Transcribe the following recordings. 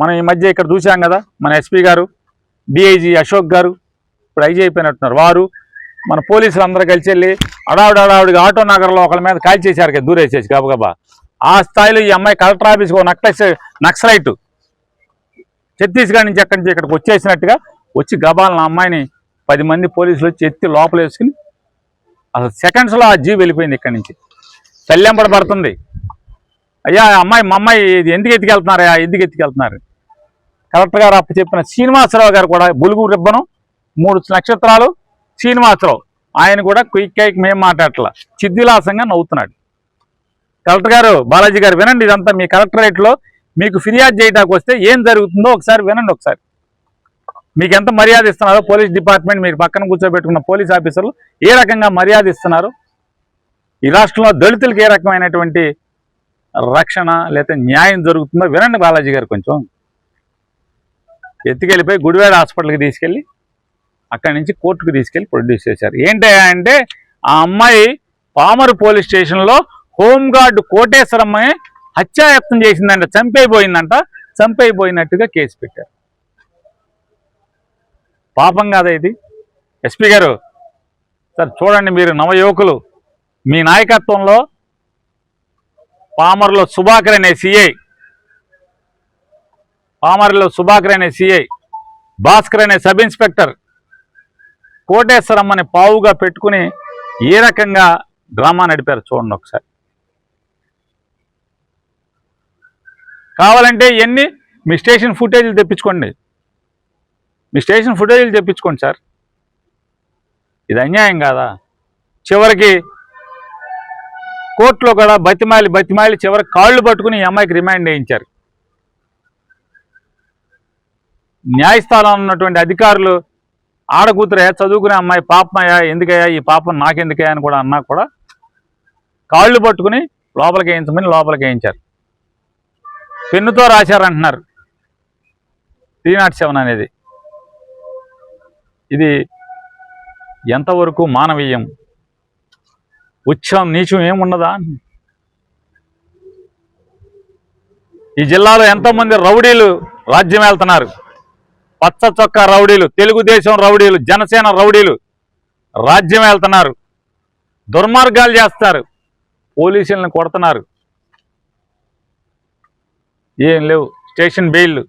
మనం ఈ మధ్య ఇక్కడ చూసాం కదా, మన ఎస్పీ గారు, డిఐజీ అశోక్ గారు, ఇప్పుడు ఐజీ అయిపోయినట్టున్నారు, వారు మన పోలీసులు అందరూ కలిసి వెళ్ళి అడావిడిగా ఆటో నగర్లో ఒకళ్ళ మీద కాల్ చేశారు కదా, దూరేసేసి గబగబా. ఆ స్థాయిలో ఈ అమ్మాయి కలెక్టర్ ఆఫీస్కి ఒక నక్సలైట్ ఛత్తీస్గఢ్ నుంచి ఎక్కడి నుంచి ఇక్కడికి వచ్చేసినట్టుగా వచ్చి గబాలను అమ్మాయిని 10 మంది పోలీసులు వచ్చి ఎత్తి లోపల వేసుకుని అసలు సెకండ్స్లో ఆ జీవి వెళ్ళిపోయింది ఇక్కడి నుంచి. తల్లెంపడ పడుతుంది, అయ్యా అమ్మాయి మా అమ్మాయి ఎందుకు ఎత్తుకెళ్తున్నారు. కలెక్టర్ గారు అప్పు చెప్పిన శ్రీనివాసరావు గారు కూడా బులుగు రిబ్బను 3 నక్షత్రాలు శ్రీనివాసరావు, ఆయన కూడా క్విక్ మేము మాట్లాడట్లా, చిద్దిలాసంగా నవ్వుతున్నాడు. కలెక్టర్ గారు, బాలాజీ గారు వినండి, ఇదంతా మీ కలెక్టరేట్లో మీకు ఫిర్యాదు చేయడానికి వస్తే ఏం జరుగుతుందో ఒకసారి వినండి. ఒకసారి మీకు ఎంత మర్యాద ఇస్తున్నారో పోలీస్ డిపార్ట్మెంట్, మీరు పక్కన కూర్చోబెట్టుకున్న పోలీస్ ఆఫీసర్లు ఏ రకంగా మర్యాద ఇస్తున్నారు, ఈ రాష్ట్రంలో దళితులకు ఏ రకమైనటువంటి రక్షణ లేదా న్యాయం జరుగుతుందో వినండి బాలాజీ గారు. కొంచెం ఎత్తుకెళ్ళిపోయి గుడివాడ హాస్పిటల్కి తీసుకెళ్ళి అక్కడి నుంచి కోర్టుకు తీసుకెళ్ళి ప్రొడ్యూస్ చేశారు. ఏంటంటే ఆ అమ్మాయి పామరు పోలీస్ స్టేషన్లో హోంగార్డు కోటేశ్వరమ్మని హత్యాయత్నం చేసిందంట, చంపైపోయినట్టుగా కేసు పెట్టారు. పాపం కాదా ఇది? ఎస్పీ గారు సార్ చూడండి, మీరు నవయువకులు, మీ నాయకత్వంలో పామరులో సుభాకర్ అనే సిఐ, భాస్కర్ అనే సబ్ ఇన్స్పెక్టర్ కోటేశ్వరమ్మని పావుగా పెట్టుకుని ఏ రకంగా డ్రామా నడిపారు చూడండి ఒకసారి. కావాలంటే ఇవన్నీ మీ స్టేషన్ ఫుటేజీలు తెప్పించుకోండి, సార్. ఇది అన్యాయం కాదా? చివరికి కోర్టులో కూడా బతిమాలి చివరికి కాళ్ళు పట్టుకుని ఈ అమ్మాయికి రిమాండ్ వేయించారు. న్యాయస్థానంలో ఉన్నటువంటి అధికారులు ఆడకూతురే చదువుకునే అమ్మాయి పాపమయ్యా, ఎందుకయ్యా ఈ పాపం నాకెందుకయ్యా అని కూడా అన్నా కూడా కాళ్ళు పట్టుకుని లోపలికి వేయించారు. పెన్నుతో రాశారంటున్నారు 307 అనేది. ఇది ఎంతవరకు మానవీయం? ఉచ్చం నీచం ఏమున్నదా? ఈ జిల్లాలో ఎంతోమంది రౌడీలు రాజ్యం వెళ్తున్నారు. పచ్చ చొక్కా రౌడీలు, తెలుగుదేశం రౌడీలు, జనసేన రౌడీలు రాజ్యం వెళ్తున్నారు, దుర్మార్గాలు చేస్తారు, పోలీసులను కొడుతున్నారు. ఏం లేవు, స్టేషన్ బెయిల్,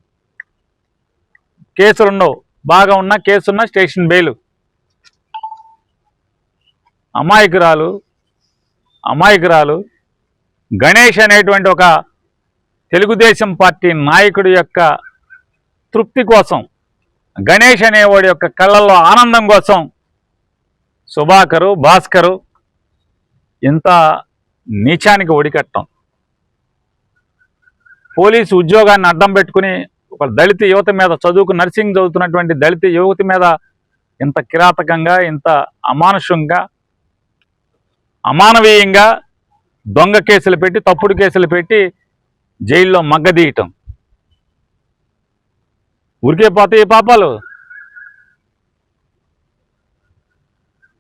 కేసులు ఉండవు, బాగా ఉన్నా కేసున్నా స్టేషన్ బెయిల్. అమాయకురాలు గణేష్ అనేటువంటి ఒక తెలుగుదేశం పార్టీ నాయకుడి యొక్క తృప్తి కోసం, గణేష్ అనేవాడి యొక్క కళ్ళల్లో ఆనందం కోసం సుభాకరు, భాస్కరు ఇంత నీచానికి ఒడికట్టం. పోలీసు ఉద్యోగాన్ని అడ్డం పెట్టుకుని ఒక దళిత యువత మీద, నర్సింగ్ చదువుతున్నటువంటి దళిత యువతి మీద ఇంత కిరాతకంగా, ఇంత అమానుషంగా, అమానవీయంగా దొంగ కేసులు పెట్టి, తప్పుడు కేసులు పెట్టి జైల్లో మగ్గదీయటం. ఊరికే పోతే ఈ పాపాలు.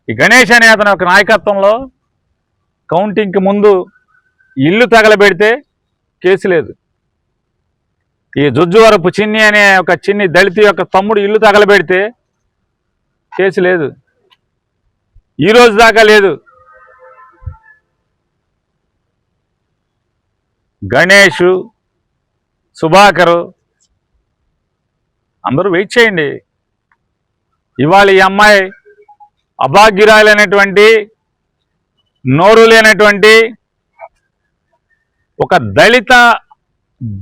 ఈ గణేష్ అనే అతని ఒక నాయకత్వంలో కౌంటింగ్కి ముందు ఇల్లు తగలబెడితే కేసు లేదు. ఈ జుజ్జువరపు చిన్ని అనే ఒక చిన్ని దళిత యొక్క తమ్ముడు ఇల్లు తగలబెడితే కేసు లేదు, ఈ రోజు దాకా లేదు. గణేష్, సుభాకరు అందరూ వెయిట్ చేయండి. ఇవాళ ఈ అమ్మాయి అభాగ్యురాలైనటువంటి, నోరు లేనటువంటి ఒక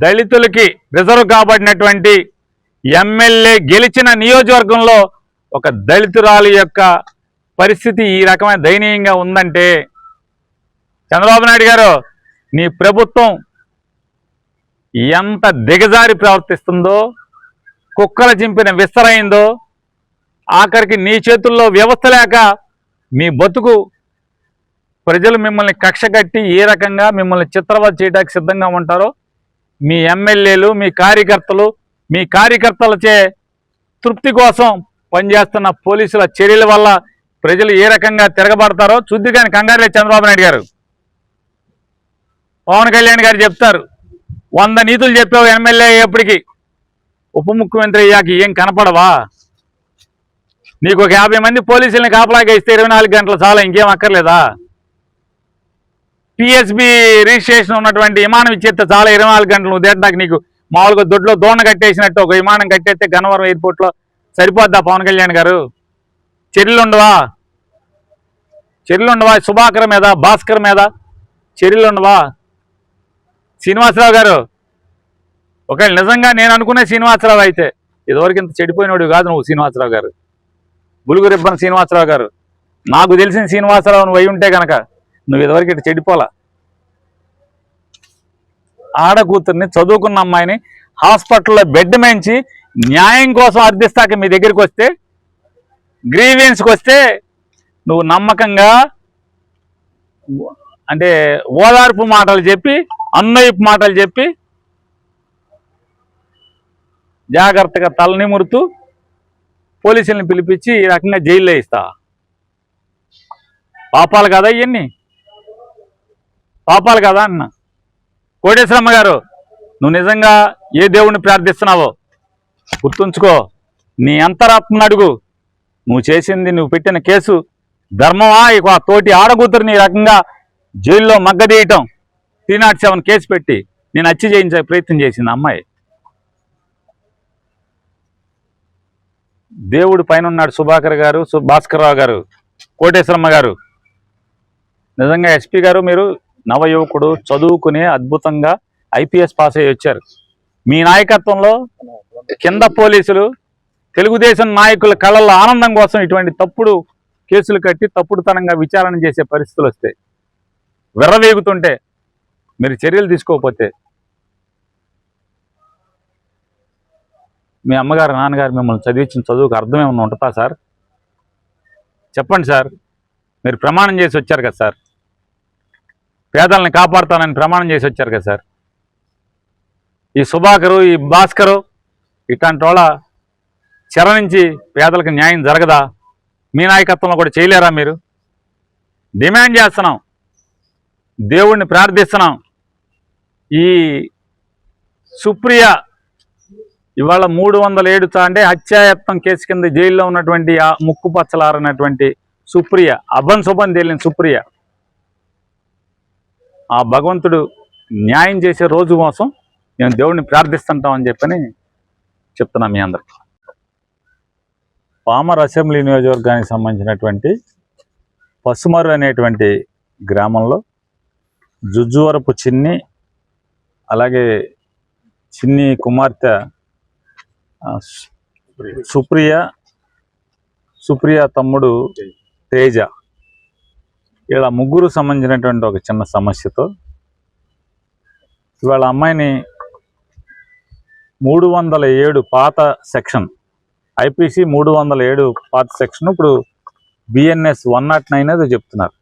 దళితులకి రిజర్వ్ కాబడినటువంటి ఎమ్మెల్యే గెలిచిన నియోజకవర్గంలో ఒక దళితురాలు యొక్క పరిస్థితి ఈ రకమైన దయనీయంగా ఉందంటే, చంద్రబాబు నాయుడు గారు నీ ప్రభుత్వం ఎంత దిగజారి ప్రవర్తిస్తుందో, కుక్కల చింపిన విస్తరైందో, ఆఖరికి నీ చేతుల్లో వ్యవస్థ లేక మీ బతుకు ప్రజలు మిమ్మల్ని కక్ష కట్టి ఏ రకంగా మిమ్మల్ని చిత్రవద చేయడానికి సిద్ధంగా ఉంటారో, మీ ఎమ్మెల్యేలు, మీ కార్యకర్తలచే తృప్తి కోసం పనిచేస్తున్న పోలీసుల చర్యల వల్ల ప్రజలు ఏ రకంగా తిరగబడతారో చూద్ది. కానీ కంగారులే చంద్రబాబు నాయుడు గారు. పవన్ కళ్యాణ్ గారు చెప్తారు, 100 నీతులు చెప్పావు ఎమ్మెల్యే ఎప్పటికీ, ఉప ముఖ్యమంత్రి అయ్యాక ఏం కనపడవా? నీకు ఒక 50 మంది పోలీసుల్ని కాపలాగా ఇస్తే 24 గంటలు చాలా, ఇంకేం అక్కర్లేదా? పిఎస్బి రిజిస్ట్రేషన్ ఉన్నటువంటి విమానం ఇచ్చేస్తే చాలా, 24 గంటలు నువ్వు దేటానికి. నీకు మామూలుగా దొడ్లో దోణ కట్టేసినట్టు ఒక విమానం కట్టేస్తే గన్నవరం ఎయిర్పోర్ట్లో సరిపోద్దా పవన్ కళ్యాణ్ గారు? చర్యలు ఉండవా? సుభాకర్ మీద, భాస్కర్ మీద చర్యలు ఉండవా? శ్రీనివాసరావు గారు, ఒకవేళ నిజంగా నేను అనుకునే శ్రీనివాసరావు అయితే ఇదివరకు ఇంత చెడిపోయినోడు కాదు నువ్వు. శ్రీనివాసరావు గారు, బులుగు రిబ్బన్ శ్రీనివాసరావు గారు, నాకు తెలిసిన శ్రీనివాసరావు నువ్వు అయి ఉంటే కనుక నువ్వు ఇదివరకు ఇటు చెడిపోలా. ఆడకూతుర్ని, చదువుకున్న అమ్మాయిని హాస్పిటల్లో బెడ్ మేంచి న్యాయం కోసం అర్థిస్తాక మీ దగ్గరికి వస్తే, గ్రీవెన్స్కి వస్తే నువ్వు నమ్మకంగా అంటే ఓదార్పు మాటలు చెప్పి, అన్నయ్యపు మాటలు చెప్పి జాగ్రత్తగా తలనిమురుతూ పోలీసుల్ని పిలిపించి ఈ రకంగా జైల్లో ఇస్తా. పాపాలు కదా ఇవన్నీ? పాపాలు కదా అన్న. కోటేశ్వరమ్మ గారు, నువ్వు నిజంగా ఏ దేవుణ్ణి ప్రార్థిస్తున్నావో గుర్తుంచుకో. నీ అంతరాత్మను అడుగు. నువ్వు చేసింది, నువ్వు పెట్టిన కేసు ధర్మమా? ఇక తోటి ఆడకూతురుని ఈ రకంగా జైల్లో మగ్గదీయటం, 307 కేసు పెట్టి నేను హత్య చేయించే ప్రయత్నం చేసింది అమ్మాయి. దేవుడు పైన ఉన్నాడు. సుభాకర్ గారు, భాస్కర్ రావు గారు, కోటేశ్వరమ్మ గారు, నిజంగా ఎస్పీ గారు మీరు నవయువకుడు, చదువుకుని అద్భుతంగా ఐపీఎస్ పాస్ అయ్యి వచ్చారు. మీ నాయకత్వంలో కింద పోలీసులు, తెలుగుదేశం నాయకుల కళ్ళల్లో ఆనందం కోసం ఇటువంటి తప్పుడు కేసులు కట్టి తప్పుడుతనంగా విచారణ చేసే పరిస్థితులు వస్తాయి. విర్రవేగుతుంటే మీరు చర్యలు తీసుకోకపోతే మీ అమ్మగారు, నాన్నగారు మిమ్మల్ని చదివించిన చదువుకు అర్థమేమన్నా ఉంటుందా సార్? చెప్పండి సార్. మీరు ప్రమాణం చేసి వచ్చారు కదా సార్, పేదల్ని కాపాడుతానని ప్రమాణం చేసి వచ్చారు కదా సార్. ఈ సుభాకరు, ఈ భాస్కరు ఇట్లాంటి వాళ్ళ చెర నుంచి పేదలకు న్యాయం జరగదా? మీ నాయకత్వంలో కూడా చేయలేరా మీరు? డిమాండ్ చేస్తున్నాం, దేవుణ్ణి ప్రార్థిస్తున్నాం. ఈ సుప్రియ ఇవాళ 307 అంటే హత్యాయత్నం కేసు కింద జైల్లో ఉన్నటువంటి ఆ ముక్కు పచ్చలారనటువంటి సుప్రియ, అభం తేలిన సుప్రియ, ఆ భగవంతుడు న్యాయం చేసే రోజు కోసం నేను దేవుడిని ప్రార్థిస్తుంటామని చెప్పని చెప్తున్నాను మీ అందరికి. పామర్ అసెంబ్లీ నియోజకవర్గానికి సంబంధించినటువంటి పసుమరు అనేటువంటి గ్రామంలో జుజ్జువరపు చిన్ని, అలాగే చిన్ని కుమార్తె సుప్రియ తమ్ముడు తేజ, ఇలా ముగ్గురు సంబంధించినటువంటి ఒక చిన్న సమస్యతో ఇవాళ అమ్మాయిని 307 పాత సెక్షన్, ఐపీసీ 307 పాత సెక్షన్, ఇప్పుడు బిఎన్ఎస్ 109 అది చెప్తున్నారు.